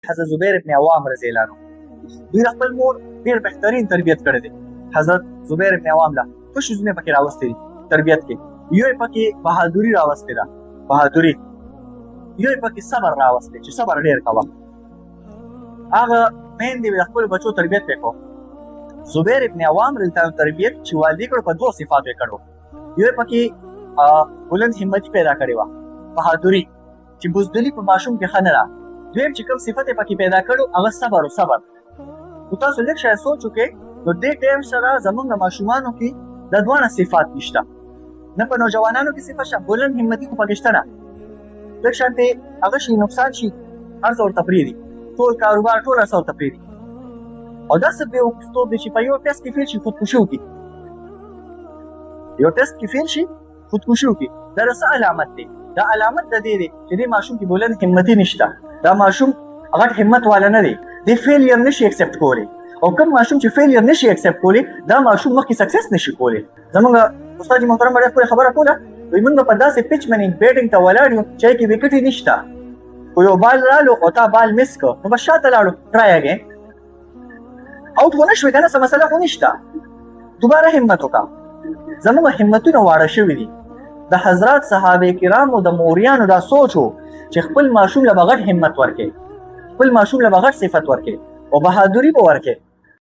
حضرت زبیر ابن عوام رضی الله عنه دوی خپل مور ډیر بهترین تربیت کړی دی. حضرت زبیر ابن عوام له څه شیزونه پکې راوستي دي تربیت کې. یو پکې بهادری راوستي ده، بهادری. یو پکې صبر راوستي چې صبر ډیر کوه. هغه میندې د خپل بچو تربیت وکړو. زبیر ابن عوام رضی الله عنه تربیت چې والدې کړو په دوه صفاتو یې کړو. یو پکې بلند همت پیدا کړی و، بهادری چې بزدلی په ماشوم کې ښه نه ده. دویم چې کوم صفت یې پکې پیدا کړو هغه صبر او صبر. نو تاسو لږ شاید سوچ وکړئ نو دې ټایم سره زموږ د ماشومانو کې دا دواړه صفات نشته. نه په نوجوانانو کې صفت شته، بلند همتي خو پکې شته نه. لږ شانتې هغه شي نقصان شي هر څه ورته پرېږدي، ټول کاروبار ټول هر څه ورته پرېږدي. او داسې بېوقفتوب دی چې په یو ټسټ کې فیل شي خودکشي وکړي. یو ټسټ کې فیل شي خودکشي وکړي. دا د څه علامت دی؟ دا علامت د دې دی چې دې ماشوم کې بلند همتي نشته. دا ماشوم غټ همت والا نه دی، دی فیلیر نشي اکسپټ کولی. او کوم ماشوم چې فیلیر نشي اکسپټ کولی دا ماشوم مخکې سکسس نشي کولی. زموږ استاد محترم ډېره پوره خبره کوله، وایي موږ په داسې پچ باندې بیټینګ ته ولاړ یو چې کې وکټ یې نشته. خو یو بال رالو او تا بال مس کړ نو بس شاته لاړو، ټرای اګین اوټ ونه شوې، کنه څه مسله خو نشته. دوباره همت وکړه. زموږ همتونه واړه شوي دي. د حضرات صحابه کرامو د موریانو دا سوچ و چې خپل ماشوم له بغټ همت ورکړي، خپل ماشوم له بغټ صفت ورکړي او بهادری به ورکړي.